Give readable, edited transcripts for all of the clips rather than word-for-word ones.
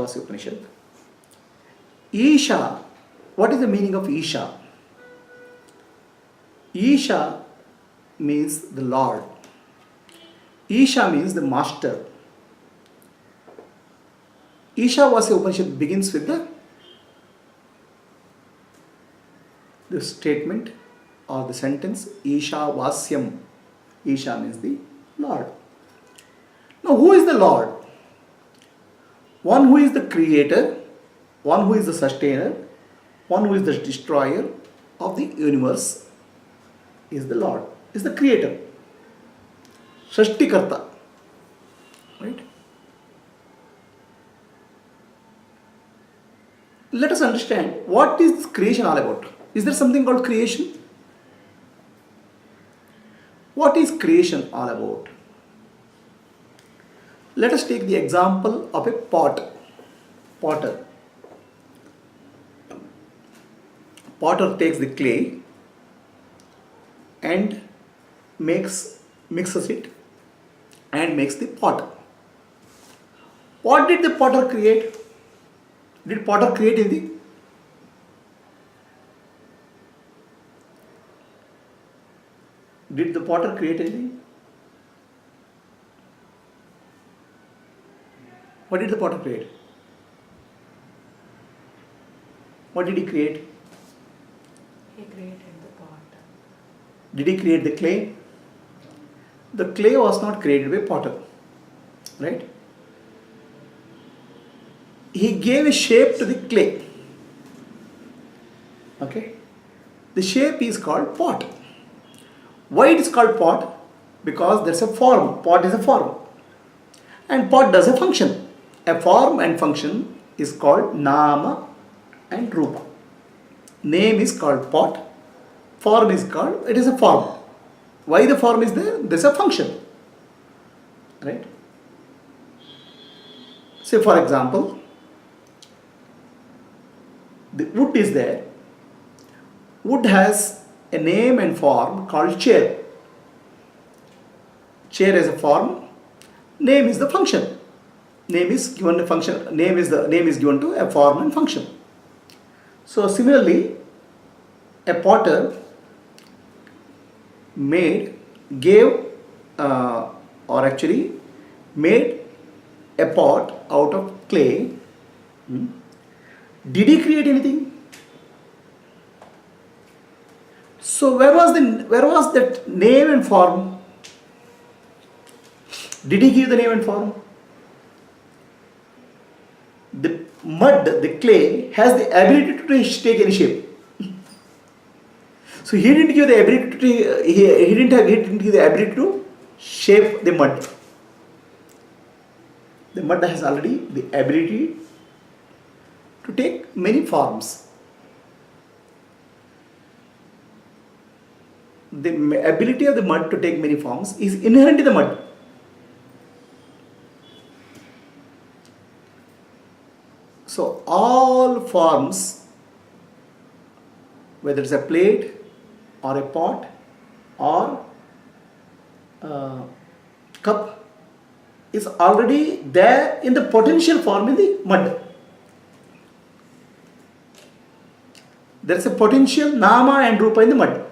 Isavasya Upanishad. Isha, what is the meaning of Isha? Isha means the Lord. Isha means the master. Isavasya Upanishad begins with the statement or the sentence Isavasyam. Isha means the Lord. Now, who is the Lord? One who is the creator, one who is the sustainer, one who is the destroyer of the universe is the Lord, is the creator. Srishtikarta. Right? Let us understand what is creation all about. Is there something called creation? What is creation all about? Let us take the example of a potter. Potter takes the clay and mixes it and makes the pot. What did the potter create? Did potter create anything? Did the potter create anything? What did the potter create? What did he create? He created the pot. Did he create the clay? The clay was not created by potter, right? He gave a shape to the clay. Okay? The shape is called pot. Why it is called pot? Because there's a form. Pot is a form. And pot does a function. A form and function is called nama and rupa. Name is called pot. Form is called, it is a form. Why the form is there? There's a function. Right? Say for example, the wood is there. Wood has a name and form called chair. Chair is a form. Name is the function. Name is given a function. Name is given to a form and function. So similarly, a potter made a pot out of clay. Did he create anything? So where was that name and form? Did he give the name and form? The mud, the clay, has the ability to take any shape. So he didn't give the ability to he didn't give the ability to shape the mud. The mud has already the ability to take many forms. The ability of the mud to take many forms is inherent in the mud. So all forms, whether it's a plate or a pot or a cup, is already there in the potential form in the mud. There is a potential nama and rupa in the mud.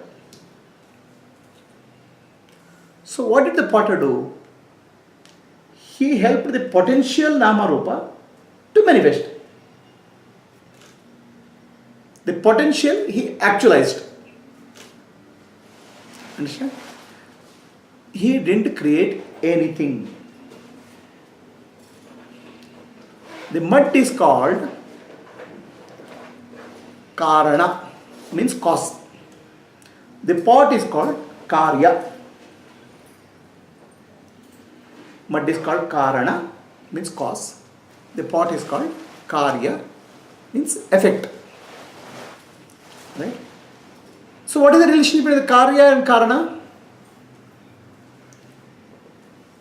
So what did the potter do? He helped the potential nama rupa to manifest. The potential he actualized. Understand? He didn't create anything. The mud is called karana, means cause. The pot is called karya. Mud is called karana, means cause. The pot is called karya, means effect. Right? So what is the relationship between the karya and karana?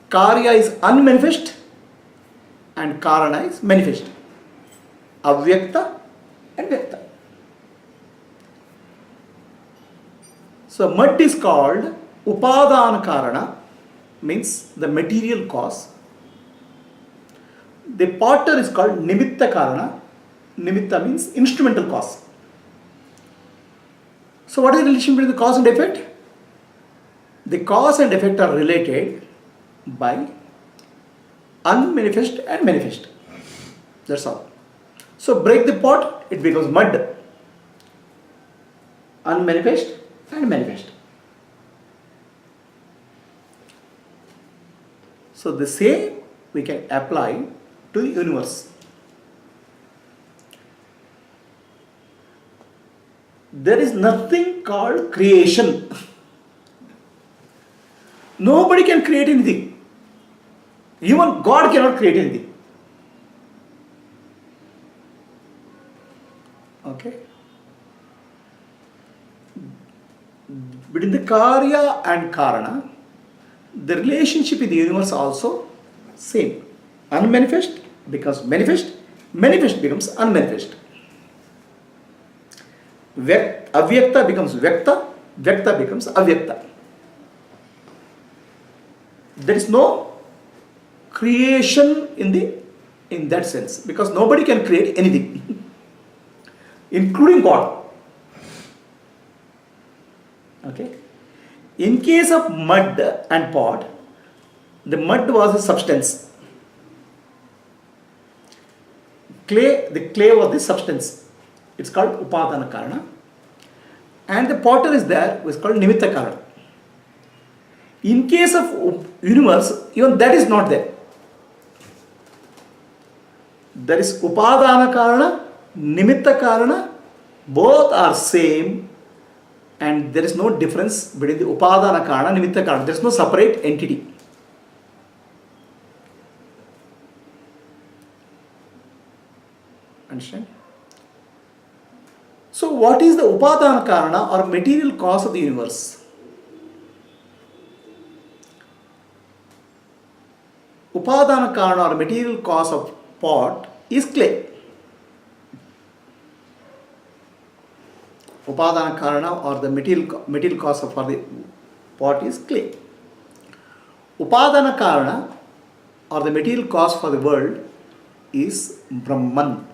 Karya is unmanifest and karana is manifest. Avyakta and vyakta. So mud is called upadana karana, means the material cause. The potter is called nimitta karana. Nimitta means instrumental cause. So what is the relation between the cause and effect? The cause and effect are related by unmanifest and manifest. That's all. So break the pot, it becomes mud. Unmanifest and manifest. So the same we can apply to the universe. There is nothing called creation. Nobody can create anything. Even God cannot create anything. Okay? Between the Karya and Karana, the relationship in the universe also same. Unmanifest becomes manifest, manifest becomes unmanifest. Avyakta becomes Vyakta, Vyakta becomes Avyakta. There is no creation in that sense, because nobody can create anything, including God. Okay? In case of mud and pot, the mud was a substance. The clay was the substance. It's called Upadana Karana. And the potter is there, which is called Nimitta Karana. In case of universe, even that is not there. There is Upadana Karana, Nimitta Karana, both are same, and there is no difference between the Upadana Karana and Nimitta Karana. There is no separate entity. Understand? So what is the Upadana Karana or material cause of the universe? Upadana Karana or material cause of pot is clay. Upadana Karana or the material cause for the pot is clay. Upadana Karana or the material cause for the world is Brahman.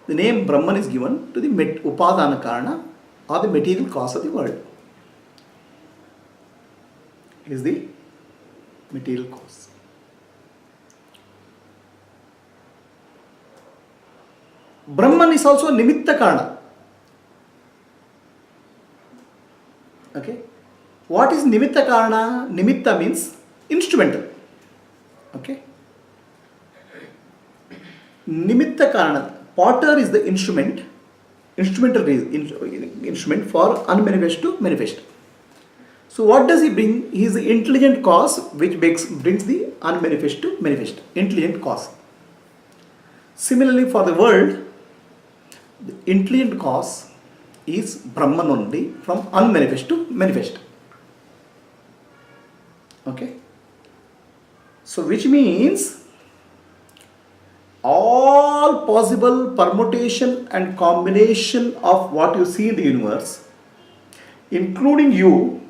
The name Brahman is given to the Upadana Karana or the material cause of the world. Is the material cause. Brahman is also Nimitta Karana. Okay. What is Nimitta Karana? Nimitta means instrumental. Okay. Nimitta Karana. Potter is the instrumental instrument for unmanifest to manifest. So what does he bring? He is the intelligent cause which brings the unmanifest to manifest. Intelligent cause. Similarly for the world, the intelligent cause is Brahman only, from unmanifest to manifest. Okay. So which means all possible permutation and combination of what you see in the universe, including you,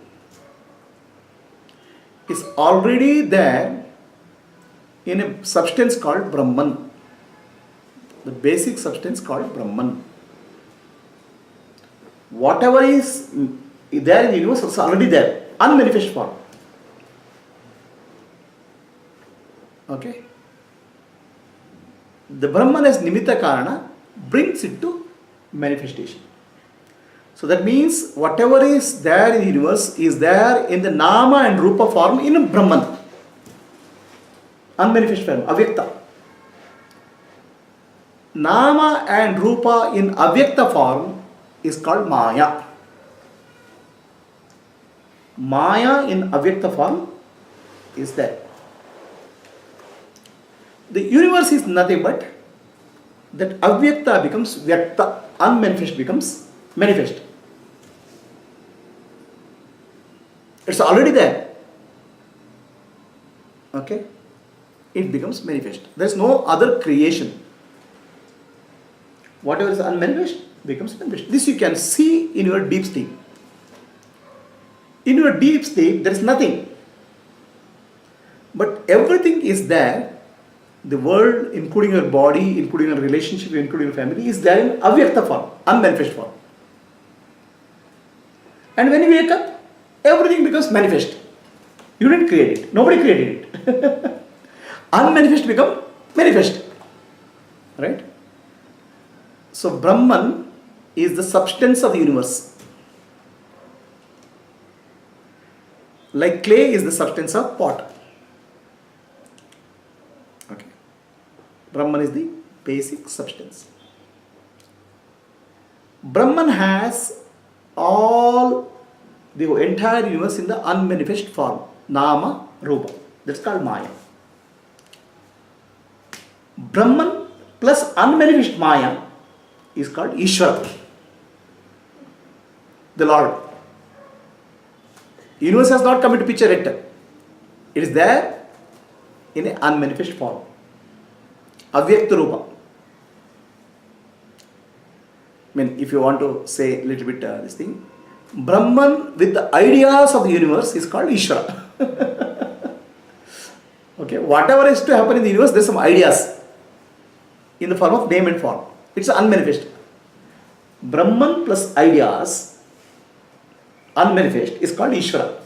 is already there in a substance called Brahman. The basic substance called Brahman. Whatever is there in the universe is already there, unmanifest form. Okay. The Brahman as Nimitta Karana brings it to manifestation. So that means whatever is there in the universe is there in the Nama and Rupa form in Brahman. Unmanifest form, Avyakta. Nama and Rupa in Avyakta form is called Maya. Maya in Avyakta form is there. The universe is nothing but that Avyakta becomes Vyakta, unmanifest becomes manifest. It's already there. Okay? It becomes manifest. There is no other creation. Whatever is unmanifest becomes manifest. This you can see in your deep sleep. In your deep sleep, there is nothing. But everything is there. The world, including your body, including your relationship, including your family, is there in avyakta form, unmanifest form. And when you wake up, everything becomes manifest. You didn't create it. Nobody created it. Unmanifest become manifest. Right? So Brahman is the substance of the universe. Like clay is the substance of pot. Okay. Brahman is the basic substance. Brahman has all the entire universe in the unmanifest form. Nama, Rupa. That's called Maya. Brahman plus unmanifest Maya is called Ishvara, the Lord. Universe has not come into picture yet. It is there in an unmanifest form. Avyakta Rupa. I mean, if you want to say a little bit this thing, Brahman with the ideas of the universe is called Ishvara. Okay, whatever is to happen in the universe, there are some ideas in the form of name and form. It's unmanifest. Brahman plus ideas, unmanifest, is called Ishvara.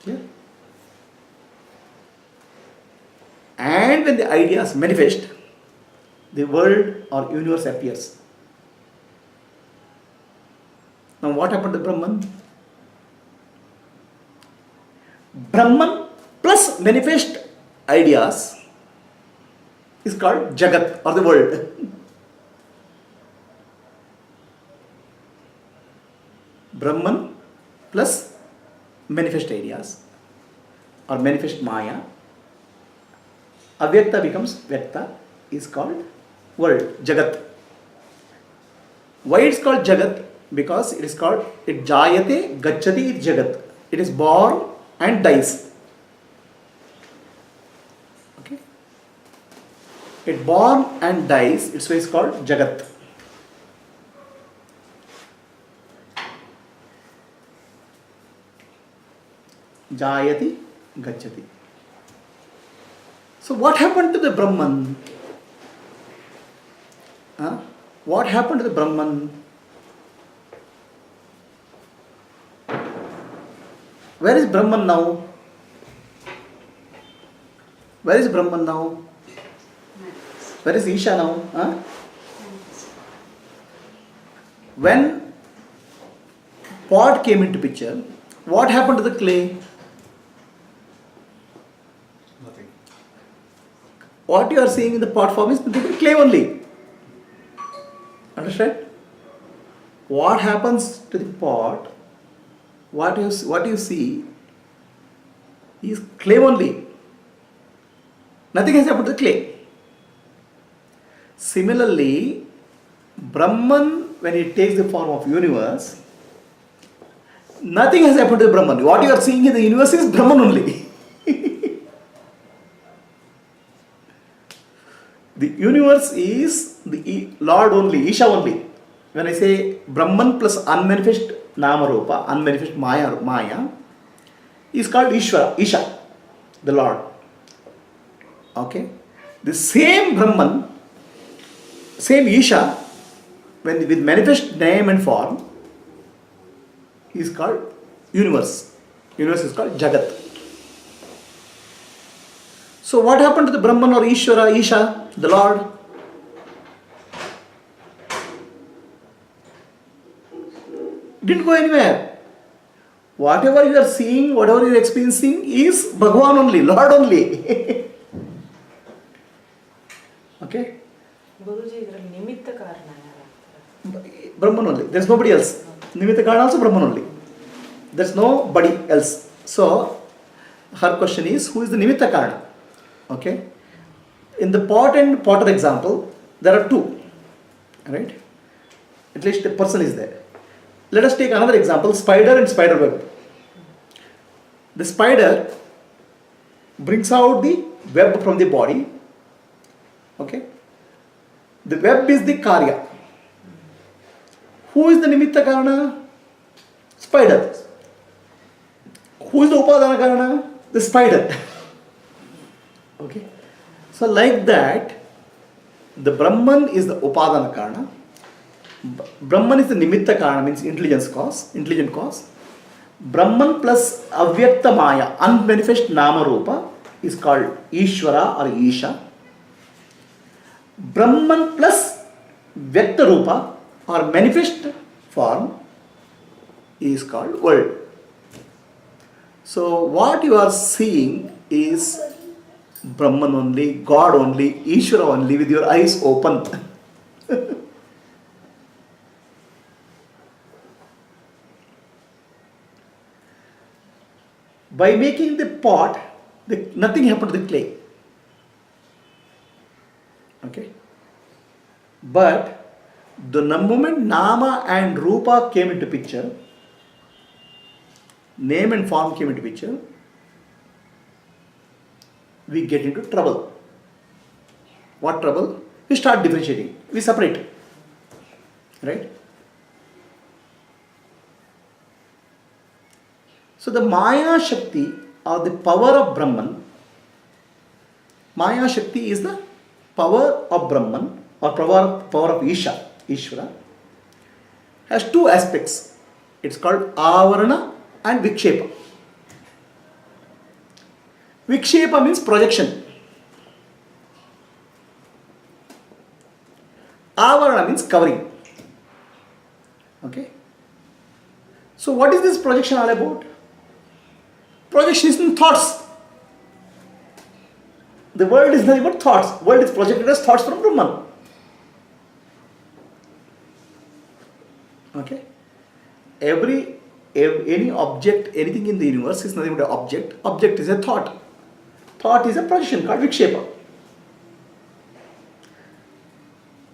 Yeah. And when the ideas manifest, the world or universe appears. Now what happened to Brahman? Brahman plus manifest ideas is called Jagat or the world. Brahman plus manifest ideas or manifest Maya, Avyakta becomes Vyakta, is called world, Jagat. Why it's called Jagat? Because it is called, it Jayate, Gacchati, Jagat. It is born and dies. Okay? It born and dies, it's why it's called Jagat. Jayati, Gacchati. So what happened to the Brahman? What happened to the Brahman? Where is Brahman now? Where is Brahman now? Where is Isha now? When pot came into picture, what happened to the clay? Nothing. What you are seeing in the pot form is the clay only. Understand? What happens to the pot? What you see is clay only. Nothing has happened to the clay. Similarly, Brahman, when it takes the form of universe, nothing has happened to the Brahman. What you are seeing in the universe is Brahman only. The universe is the Lord only, Isha only. When I say Brahman plus unmanifest Nama Rupa, unmanifest Maya, is called Ishvara, Isha, the Lord. Okay? The same Brahman, same Isha, when with manifest name and form, is called universe. Universe is called Jagat. So what happened to the Brahman or Ishvara, Isha, the Lord? Didn't go anywhere. Whatever you are seeing, whatever you are experiencing is Bhagavan only, Lord only. Okay? Guruji, idರಲ್ಲಿ ನಿಮಿತ್ತ ಕಾರಣ ಯಾರಾಗ್ತಾರೆ? Brahman only. There is nobody else. Nimitta Karana also Brahman only. There is nobody else. So, her question is, who is the Nimitta Karana? Okay? In the pot and potter example, there are two. Right? At least a person is there. Let us take another example, spider and spider web. The spider brings out the web from the body. Okay? The web is the karya. Who is the Nimitta Karana? Spider. Who is the Upadana Karana? the spider. Okay. So like that, the Brahman is the Upadana Karana. Brahman is the Nimitta Karana, means intelligent cause. Brahman plus Avyakta Maya, unmanifest Nama Rupa, is called Ishvara or Isha. Brahman plus Vyakta Rupa or manifest form is called world. So what you are seeing is Brahman only, God only, Ishvara only with your eyes open. By making the pot, nothing happened to the clay. Okay. But the moment Nama and Rupa came into picture, name and form came into picture, we get into trouble. What trouble? We start differentiating. We separate. Right? So the Maya Shakti or the power of Brahman, Maya Shakti is the power of Brahman or power of Isha, Ishvara, has two aspects. It's called Avarana and Vikshepa. Vikshepa means projection. Avarana means covering. Okay. So what is this projection all about? Projection is in thoughts. The world is nothing but thoughts. World is projected as thoughts from Brahman. Okay. Any object, anything in the universe is nothing but an object. Object is a thought. Thought is a projection called Vikshepa.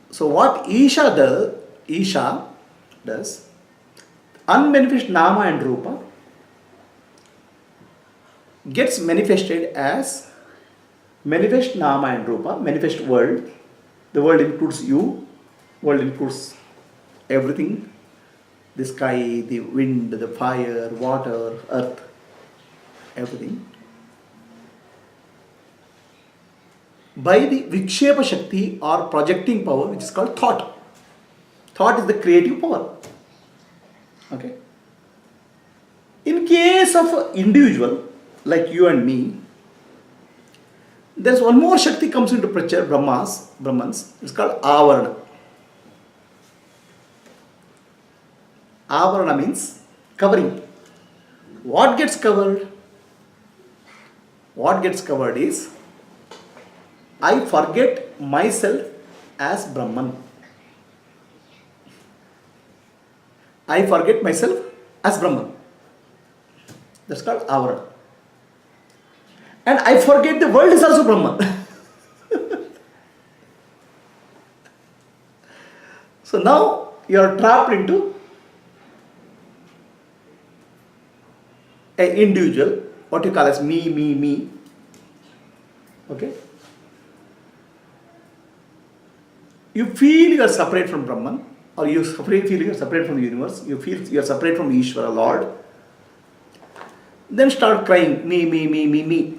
So what Isha does, unmanifest Nama and Rupa gets manifested as manifest Nama and Rupa, manifest world. The world includes you, world includes everything, the sky, the wind, the fire, water, earth, everything. By the Vikshepa Shakti or projecting power, which is called thought. Thought is the creative power. Okay. In case of an individual like you and me, there's one more Shakti comes into picture, Brahmans. It's called Avarana. Avarana means covering. What gets covered? What gets covered is I forget myself as Brahman. I forget myself as Brahman. That's called Avarana. And I forget the world is also Brahman. So now you are trapped into an individual, what you call as me. Okay? You feel you are separate from Brahman, or you feel you are separate from the universe, you feel you are separate from Ishvara, Lord. Then start crying, me.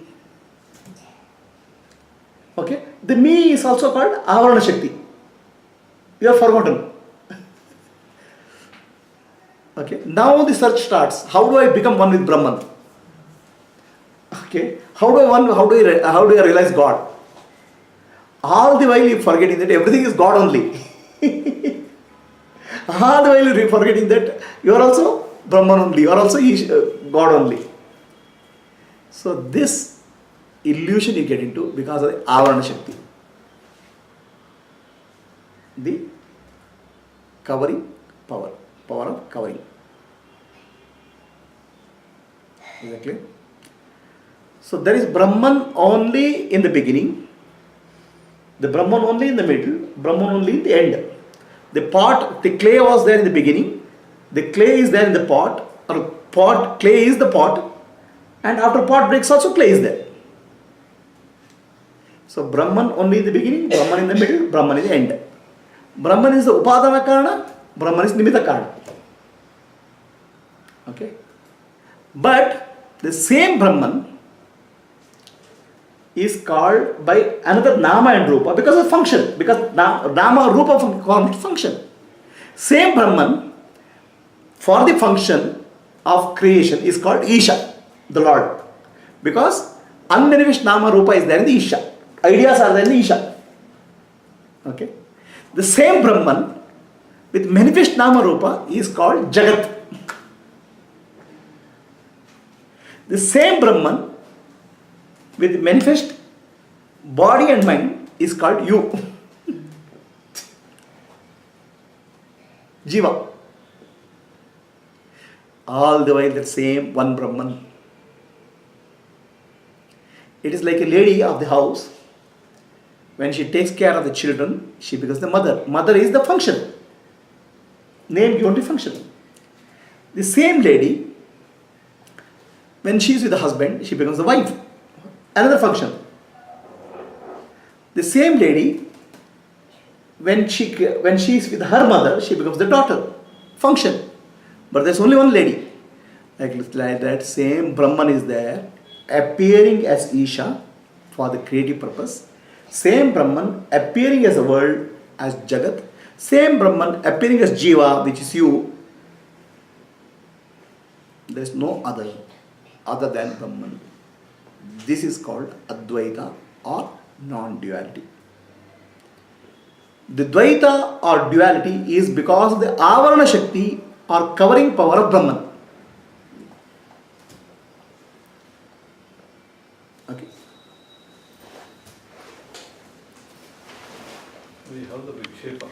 Okay? The me is also called Avarana Shakti. You have forgotten. Okay? Now the search starts. How do I become one with Brahman? Okay? How do I realize God? All the while you are forgetting that everything is God only. All the while you are forgetting that you are also Brahman only, you are also God only. So this illusion you get into because of the Avarana Shakti. The covering power of covering. Is that clear? So there is Brahman only in the beginning, the Brahman only in the middle, Brahman only in the end. The clay was there in the beginning, the clay is there in the pot, clay is the pot, and after pot breaks also clay is there. So Brahman only in the beginning, Brahman in the middle, Brahman in the end. Brahman is the Upadana Karana, Brahman is Nimitta Karana. Okay? But the same Brahman is called by another Nama and Rupa because of function. Because Nama or Rupa form function. Same Brahman for the function of creation is called Isha, the Lord. Because unmanifest Nama Rupa is there in the Isha. Ideas are there in the Isha. Okay. The same Brahman with manifest Nama Rupa is called Jagat. The same Brahman with manifest body and mind is called you. Jiva. All the while the same one Brahman. It is like a lady of the house. When she takes care of the children, she becomes the mother. Mother is the function. Name given to function. The same lady, when she is with the husband, she becomes the wife. Another function. The same lady, when she is with her mother, she becomes the daughter. Function. But there's only one lady. Like that, same Brahman is there, appearing as Isha for the creative purpose. Same Brahman appearing as the world as Jagat. Same Brahman appearing as Jiva, which is you. There is no other than Brahman. This is called Advaita or non-duality. The Dvaita or duality is because of the Avarana Shakti or covering power of Brahman. Okay. We have the big shape.